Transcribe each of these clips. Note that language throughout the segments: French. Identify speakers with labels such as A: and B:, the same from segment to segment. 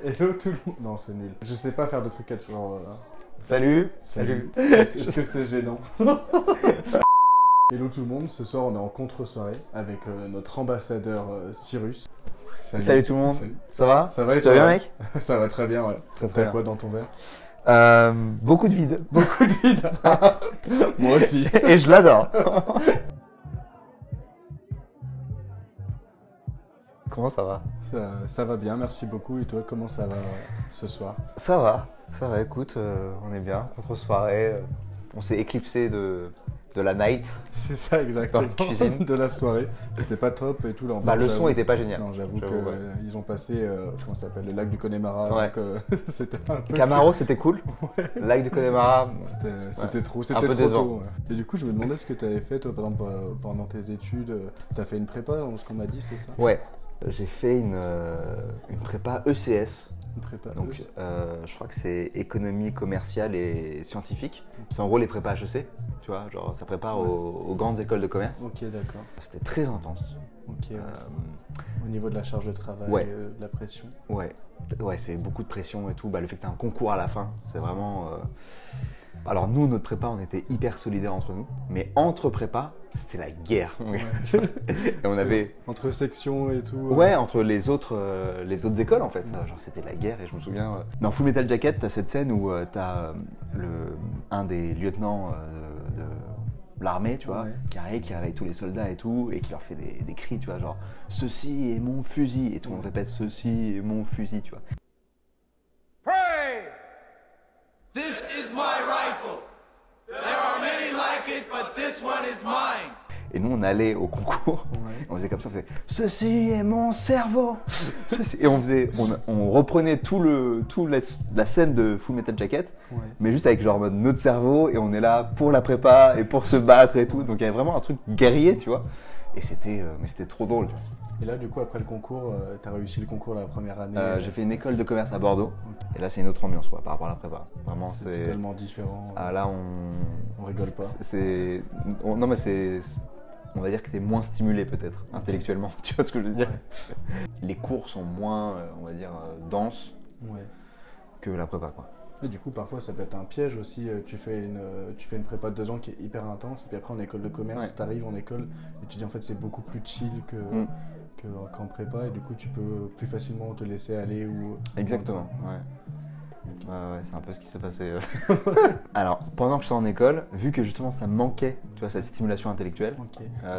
A: Hello tout le monde. Non, c'est nul. Je sais pas faire de trucs genre.
B: Salut.
A: Est-ce que c'est gênant? Hello tout le monde, ce soir on est en contre-soirée avec notre ambassadeur Cyrus.
B: Salut tout le monde.
A: Salut.
B: Ça va?
A: Ça va et
B: Tu vas
A: toi?
B: bien mec?
A: Ça va très bien, ouais.
B: Très
A: T'as
B: bien.
A: quoi dans ton verre?
B: Beaucoup de vide.
A: Beaucoup de vide. Moi aussi.
B: Et je l'adore. Comment ça va?
A: Ça va bien, merci beaucoup. Et toi, comment ça va ce soir?
B: Ça va, écoute, on est bien, contre-soirée, on s'est éclipsé de la night.
A: C'est ça exactement.
B: Dans la cuisine.
A: De la soirée. C'était pas top et tout là.
B: Bah le son était pas génial.
A: Non, j'avoue
B: J'avoue,
A: qu'ils ont passé, comment ça s'appelle, le lac du Connemara.
B: Ouais.
A: Donc c'était un peu...
B: Camaro c'était cool, Lac du Connemara,
A: C'était trop,
B: un
A: c'était
B: peu
A: trop
B: décevant.
A: tôt. Ouais. Et du coup, je me demandais ce que tu avais fait, toi, par exemple, pendant tes études. Tu as fait une prépa, ce qu'on m'a dit, c'est ça?
B: Ouais, j'ai fait une prépa ECS.
A: Une prépa.
B: Donc, je crois que c'est économie commerciale et scientifique. C'est en gros les prépas HEC, tu vois, genre ça prépare aux grandes écoles de commerce.
A: Ok, d'accord.
B: C'était très intense.
A: Ok, ouais. Au niveau de la charge de travail,
B: ouais.
A: De la pression.
B: Ouais, c'est beaucoup de pression et tout. Bah, le fait que tu as un concours à la fin, c'est vraiment... Alors nous, notre prépa, on était hyper solidaires entre nous. Mais entre prépa, c'était la guerre.
A: Ouais.
B: Et on avait...
A: Entre sections et tout.
B: Ouais, entre les autres écoles en fait. Genre c'était la guerre et je me souviens... Dans Full Metal Jacket, t'as cette scène où t'as un des lieutenants de l'armée, tu vois, qui arrive, qui réveille tous les soldats et tout, et qui leur fait des cris, tu vois, genre « Ceci est mon fusil » et tout le monde répète « Ceci est mon fusil », tu vois.
C: Pray! This is my rifle. There are many like it, but this one is mine.
B: Et nous, on allait au concours, on faisait comme ça, on faisait « Ceci est mon cerveau !» Et on reprenait la scène de Full Metal Jacket, mais juste avec genre mode notre cerveau, et on est là pour la prépa et pour se battre et tout. Donc il y avait vraiment un truc guerrier, tu vois. Et c'était trop drôle. Tu vois.
A: Et là, du coup, après le concours, tu as réussi le concours la première année.
B: J'ai fait une école de commerce à Bordeaux, et là c'est une autre ambiance quoi, par rapport à la prépa. Vraiment,
A: c'est totalement différent.
B: Ah là,
A: on rigole pas.
B: Non mais on va dire que t'es moins stimulé peut-être, intellectuellement, tu vois ce que je veux dire? Les cours sont moins, on va dire, denses que la prépa, quoi.
A: Et du coup, parfois, ça peut être un piège aussi. Tu fais une prépa de 2 ans qui est hyper intense, et puis après, en école de commerce, tu arrives en école, et tu dis en fait, c'est beaucoup plus chill qu'en prépa, et du coup, tu peux plus facilement te laisser aller.
B: Exactement, ouais. Ouais, c'est un peu ce qui s'est passé. Alors, pendant que j'étais en école, vu que justement ça me manquait, tu vois, cette stimulation intellectuelle,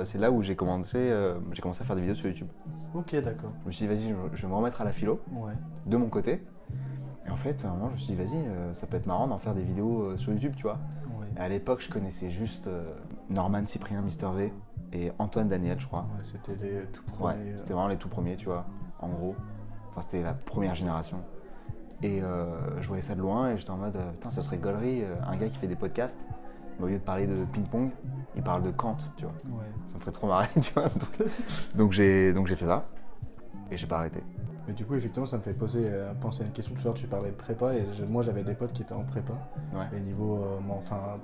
B: c'est là où j'ai commencé à faire des vidéos sur YouTube.
A: Ok, d'accord.
B: Je me suis dit, vas-y, je vais me remettre à la philo, de mon côté. Et en fait, à un moment, je me suis dit, vas-y, ça peut être marrant d'en faire des vidéos sur YouTube, tu vois. Et à l'époque, je connaissais juste Norman, Cyprien, Mister V et Antoine Daniel, je crois.
A: Ouais, c'était les tout premiers.
B: Ouais, c'était vraiment les tout premiers, tu vois, en gros. Enfin, c'était la première génération. Et je voyais ça de loin et j'étais en mode, putain, ce serait gaulerie, un gars qui fait des podcasts, mais au lieu de parler de ping-pong, il parle de Kant, tu vois. Ça me ferait trop marrer, tu vois. Donc j'ai fait ça et j'ai pas arrêté.
A: Mais du coup, effectivement, ça me fait penser à une question. Tout à l'heure, tu parlais de prépa et moi, j'avais des potes qui étaient en prépa. Et niveau,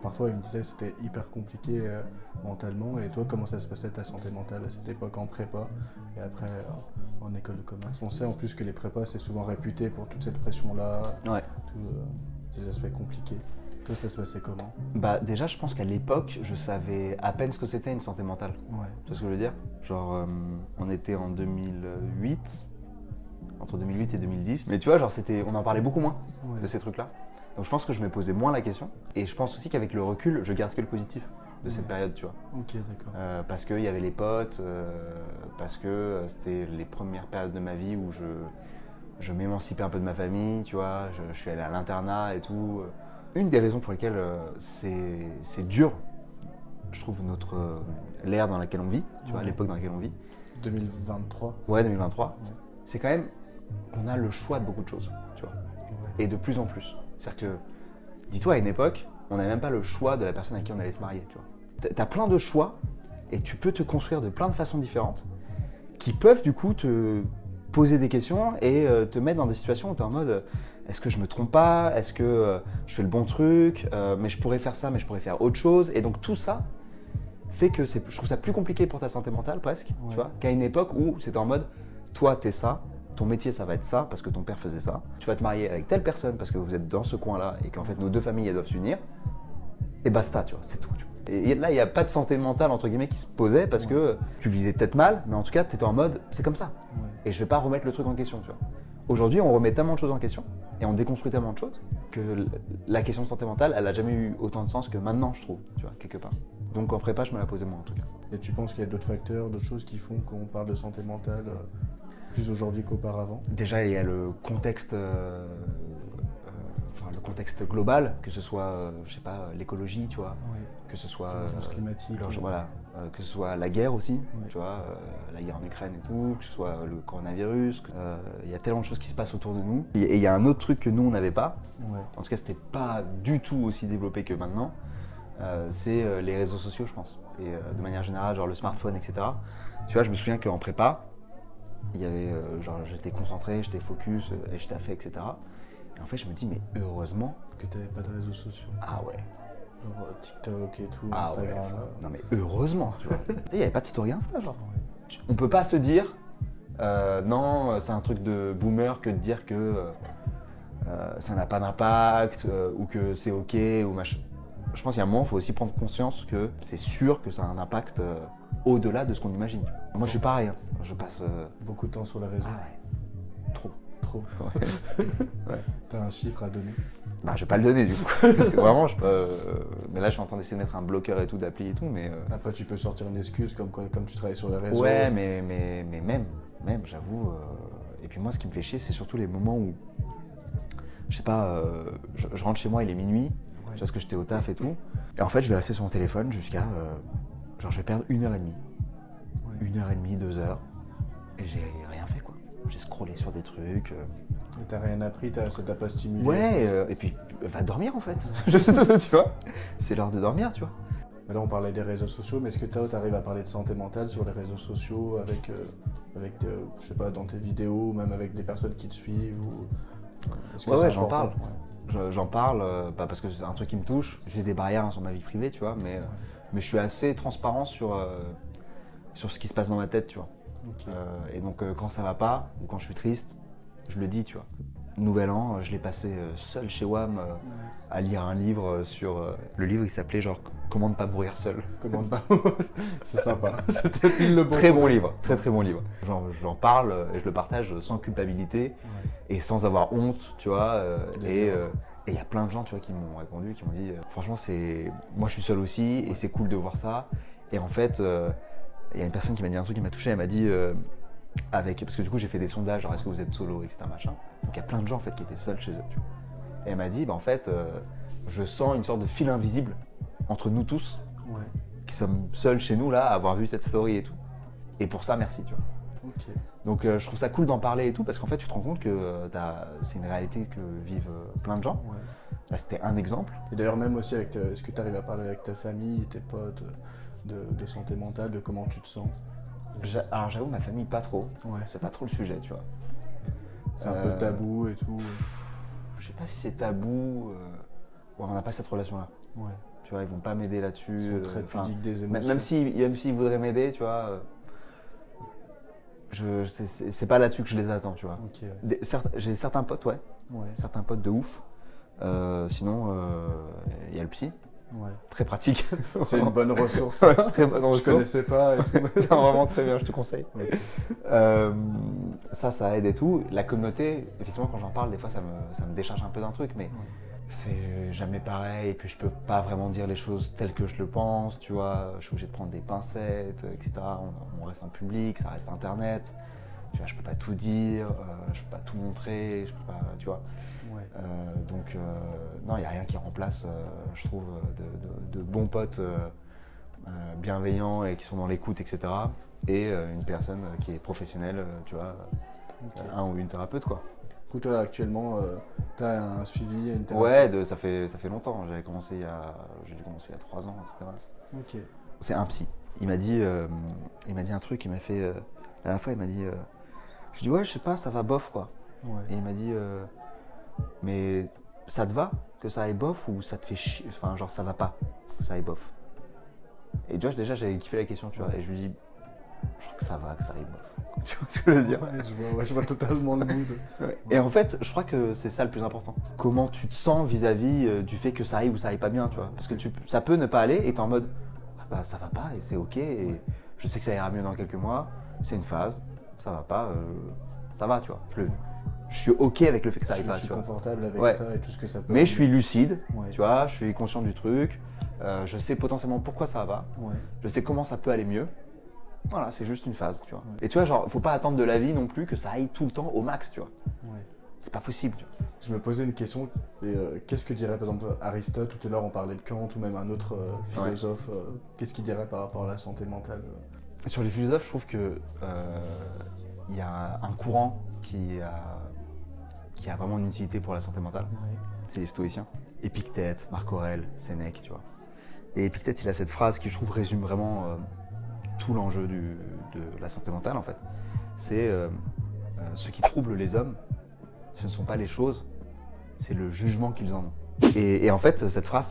A: parfois, ils me disaient que c'était hyper compliqué mentalement. Et toi, comment ça se passait ta santé mentale à cette époque en prépa et après en école de commerce? On sait en plus que les prépas, c'est souvent réputé pour toute cette pression-là, tous ces aspects compliqués. Toi, ça se passait comment?
B: Bah déjà, je pense qu'à l'époque, je savais à peine ce que c'était une santé mentale. Tu vois ce que je veux dire? Genre, on était en 2008. Entre 2008 et 2010. Mais tu vois, genre on en parlait beaucoup moins de ces trucs-là. Donc je pense que je me posais moins la question. Et je pense aussi qu'avec le recul, je garde que le positif de cette période, tu vois.
A: Ok, d'accord.
B: Parce qu'il y avait les potes, parce que c'était les premières périodes de ma vie où je m'émancipais un peu de ma famille, tu vois. Je suis allé à l'internat et tout. Une des raisons pour lesquelles c'est dur, je trouve, l'ère dans laquelle on vit, tu vois, l'époque dans laquelle on vit.
A: 2023.
B: Ouais, 2023. C'est quand même qu'on a le choix de beaucoup de choses, tu vois, et de plus en plus. C'est-à-dire que, dis-toi, à une époque, on n'avait même pas le choix de la personne avec qui on allait se marier, tu vois. T'as plein de choix, et tu peux te construire de plein de façons différentes, qui peuvent du coup te poser des questions et te mettre dans des situations où t'es en mode, est-ce que je me trompe pas? Est-ce que je fais le bon truc? Mais je pourrais faire ça, mais je pourrais faire autre chose. Et donc tout ça fait que je trouve ça plus compliqué pour ta santé mentale presque, tu vois, qu'à une époque où c'était en mode, toi t'es ça, ton métier ça va être ça parce que ton père faisait ça. Tu vas te marier avec telle personne parce que vous êtes dans ce coin-là et qu'en fait nos deux familles elles doivent s'unir. Et basta, tu vois, c'est tout. Tu vois. Et là, il n'y a pas de santé mentale, entre guillemets, qui se posait parce que tu vivais peut-être mal, mais en tout cas, tu étais en mode, c'est comme ça. Et je vais pas remettre le truc en question, tu vois. Aujourd'hui, on remet tellement de choses en question et on déconstruit tellement de choses que la question de santé mentale, elle a jamais eu autant de sens que maintenant, je trouve, tu vois, quelque part. Donc en prépa, je me la posais moi, en tout cas.
A: Et tu penses qu'il y a d'autres facteurs, d'autres choses qui font qu'on parle de santé mentale plus aujourd'hui qu'auparavant?
B: Déjà, il y a le contexte... le contexte global, que ce soit, je sais pas, l'écologie, tu vois, que ce soit
A: l'urgence climatique,
B: voilà, que ce soit la guerre aussi, tu vois, la guerre en Ukraine et tout, que ce soit le coronavirus, il y a tellement de choses qui se passent autour de nous. Et il y a un autre truc que nous on n'avait pas, en tout cas c'était pas du tout aussi développé que maintenant, c'est les réseaux sociaux, je pense, et de manière générale, genre le smartphone, etc. Tu vois, je me souviens qu'en prépa, il y avait, genre j'étais concentré, j'étais focus, et j'étais à fait, etc. Et en fait, je me dis, mais heureusement
A: que tu n'avais pas de réseaux sociaux.
B: Ah ouais.
A: Genre TikTok et tout,
B: ah
A: Instagram.
B: Ouais. Non mais heureusement, tu vois. Tu sais, il n'y avait pas de story Insta, genre. On peut pas se dire, non, c'est un truc de boomer que de dire que ça n'a pas d'impact ou que c'est ok ou machin. Je pense qu'il y a un moment, il faut aussi prendre conscience que c'est sûr que ça a un impact au-delà de ce qu'on imagine. Moi, je suis pareil. Hein. Je passe
A: beaucoup de temps sur les réseaux.
B: Ah ouais. Trop.
A: Ouais. T'as un chiffre à donner?
B: Bah, je vais pas le donner du coup, parce que vraiment, mais là, je suis en train d'essayer de mettre un bloqueur et tout, d'appli et tout, mais...
A: Après, tu peux sortir une excuse comme tu travailles sur les réseaux.
B: Ouais, mais même, j'avoue... Et puis moi, ce qui me fait chier, c'est surtout les moments où, je sais pas, je rentre chez moi, il est minuit, parce que j'étais au taf et tout, et en fait, je vais rester sur mon téléphone jusqu'à... genre, je vais perdre 1h30. 1h30, 2h, et j'ai rien fait, quoi. J'ai scrollé sur des trucs.
A: Et t'as rien appris, ça t'a pas stimulé?
B: Ouais, et puis va dormir en fait. Tu vois, c'est l'heure de dormir, tu vois.
A: Là, on parlait des réseaux sociaux, mais est-ce que tu arrives à parler de santé mentale sur les réseaux sociaux avec je sais pas, dans tes vidéos, ou même avec des personnes qui te suivent ou...
B: Ouais, j'en parle. J'en parle parce que c'est un truc qui me touche. J'ai des barrières sur ma vie privée, tu vois, mais je suis assez transparent sur ce qui se passe dans ma tête, tu vois. Okay. Et donc quand ça va pas ou quand je suis triste, je le dis, tu vois. Nouvel an, je l'ai passé seul chez WAM à lire un livre sur... le livre, il s'appelait genre « Comment ne pas mourir seul ».
A: Comment ne pas mourir. C'est sympa. C'était pile le bon.
B: Très bon livre, très très bon livre. J'en parle et je le partage sans culpabilité et sans avoir honte, tu vois. Et il y a plein de gens, tu vois, qui m'ont répondu, qui m'ont dit franchement, moi je suis seul aussi et c'est cool de voir ça. Et en fait... il y a une personne qui m'a dit un truc qui m'a touché, elle m'a dit, parce que du coup j'ai fait des sondages, genre est-ce que vous êtes solo, etc. machin. Donc il y a plein de gens en fait qui étaient seuls chez eux. Tu vois. Et elle m'a dit, bah en fait, je sens une sorte de fil invisible entre nous tous, qui sommes seuls chez nous là, à avoir vu cette story et tout. Et pour ça, merci, tu vois.
A: Okay.
B: Donc je trouve ça cool d'en parler et tout, parce qu'en fait tu te rends compte que c'est une réalité que vivent plein de gens. Là c'était un exemple.
A: Et d'ailleurs même aussi, est-ce que tu arrives à parler avec ta famille, tes potes de santé mentale, de comment tu te sens?
B: Alors j'avoue, ma famille pas trop, c'est pas trop le sujet, tu vois.
A: C'est un peu tabou et tout.
B: Je sais pas si c'est tabou, on n'a pas cette relation-là. Tu vois, ils vont pas m'aider là-dessus.
A: Ils sont très pudiques des émotions.
B: Même s'ils voudraient m'aider, tu vois, c'est pas là-dessus que je les attends, tu vois.
A: Okay.
B: J'ai certains potes, certains potes de ouf. Sinon, il y a le psy. Très pratique.
A: C'est une bonne ressource.
B: Très bonne ressource.
A: Je connaissais pas et tout.
B: Non, vraiment très bien, je te conseille. Ça aide et tout. La communauté, effectivement, quand j'en parle, des fois ça me décharge un peu d'un truc, mais c'est jamais pareil. Et puis je peux pas vraiment dire les choses telles que je le pense, tu vois. Je suis obligé de prendre des pincettes, etc. On reste en public, ça reste Internet. Tu vois, je peux pas tout dire, je peux pas tout montrer, je peux pas, tu vois. Donc non, il n'y a rien qui remplace, je trouve, de bons potes bienveillants et qui sont dans l'écoute, etc. Et une personne qui est professionnelle, tu vois, un ou une thérapeute, quoi.
A: Du coup, toi, actuellement, tu as un suivi, une thérapie?
B: Ouais, ça fait longtemps. J'ai dû commencer il y a 3 ans, etc.
A: Okay.
B: C'est un psy. Il m'a dit un truc, il m'a fait... la dernière fois, il m'a dit... je dis, ouais, je sais pas, ça va bof, quoi. Et il m'a dit... mais ça te va que ça aille bof ou ça te fait chier, enfin genre ça va pas que ça aille bof? Et tu vois, déjà j'avais kiffé la question, tu vois, et je lui dis je crois que ça va, que ça arrive. Tu vois ce que je veux dire?
A: Je vois totalement le mood.
B: Et en fait, je crois que c'est ça le plus important. Comment tu te sens vis-à-vis du fait que ça aille ou ça aille pas bien, tu vois. Parce que ça peut ne pas aller et t'es en mode, ah bah ça va pas et c'est ok, et je sais que ça ira mieux dans quelques mois, c'est une phase, ça va pas, ça va, tu vois. Je suis ok avec le fait que ça aille pas,
A: je suis
B: tu vois.
A: confortable avec ça et tout ce que ça peut.
B: Mais je suis lucide, tu vois, je suis conscient du truc, je sais potentiellement pourquoi ça va pas, je sais comment ça peut aller mieux. Voilà, c'est juste une phase, tu vois. Et tu vois, genre, faut pas attendre de la vie non plus que ça aille tout le temps au max, tu vois. C'est pas possible, tu vois.
A: Je me posais une question, qu'est-ce que dirait par exemple Aristote, tout à l'heure on parlait de Kant ou même un autre philosophe, qu'est-ce qu'il dirait par rapport à la santé mentale?
B: Sur les philosophes, je trouve que y a un courant qui a vraiment une utilité pour la santé mentale. C'est les stoïciens. Épictète, Marc Aurèle, Sénèque, tu vois. Et Épictète, il a cette phrase qui, je trouve, résume vraiment tout l'enjeu de la santé mentale, en fait. C'est ce qui trouble les hommes, ce ne sont pas les choses, c'est le jugement qu'ils en ont. Et en fait, cette phrase,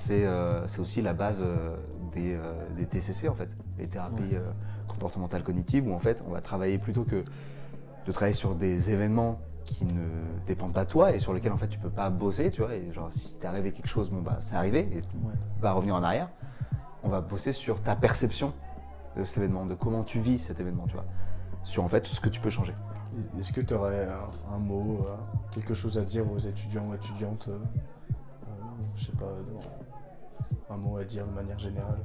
B: c'est aussi la base des TCC, en fait, les thérapies comportementales cognitives, où en fait, on va travailler plutôt que de travailler sur des événements qui ne dépendent pas de toi et sur lesquels en fait tu peux pas bosser, tu vois. Et genre, si t'est arrivé quelque chose, bon bah c'est arrivé et tu vas revenir en arrière. On va bosser sur ta perception de cet événement, de comment tu vis cet événement, tu vois, sur en fait ce que tu peux changer.
A: Est-ce que tu aurais un mot, quelque chose à dire aux étudiants ou étudiantes, je sais pas, un mot à dire de manière générale?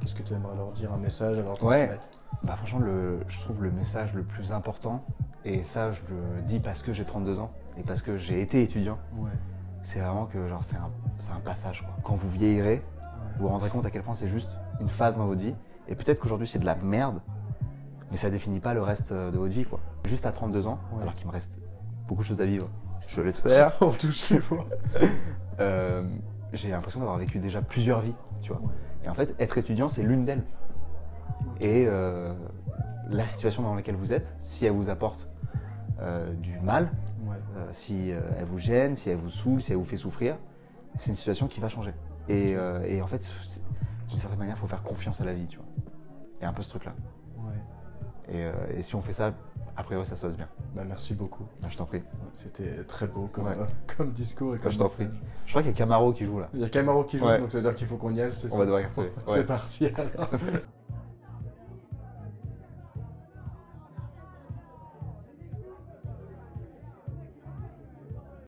A: Qu'est-ce que tu aimerais leur dire, un message à leur transmettre?
B: Bah franchement, je trouve le message le plus important, et ça je le dis parce que j'ai 32 ans et parce que j'ai été étudiant, c'est vraiment que genre c'est un passage, quoi. Quand vous vieillirez, vous vous rendrez compte à quel point c'est juste une phase dans votre vie, et peut-être qu'aujourd'hui c'est de la merde, mais ça définit pas le reste de votre vie, quoi. Juste à 32 ans, alors qu'il me reste beaucoup de choses à vivre, je l'espère.
A: On touche les voix.
B: J'ai l'impression d'avoir vécu déjà plusieurs vies, tu vois. Et en fait, être étudiant, c'est l'une d'elles. Et la situation dans laquelle vous êtes, si elle vous apporte du mal, si elle vous gêne, si elle vous saoule, si elle vous fait souffrir, c'est une situation qui va changer. Et en fait, d'une certaine manière, il faut faire confiance à la vie, tu vois. Il y a un peu ce truc-là. Et si on fait ça, a priori, ça se passe bien.
A: Bah, merci beaucoup.
B: Bah, je t'en prie.
A: C'était très beau comme discours et comme
B: je t'en prie. Je crois qu'il y a Camaro qui joue là.
A: Il y a Camaro qui joue, donc ça veut dire qu'il faut qu'on y aille, c'est ça?
B: On va devoir y retourner.
A: C'est parti alors.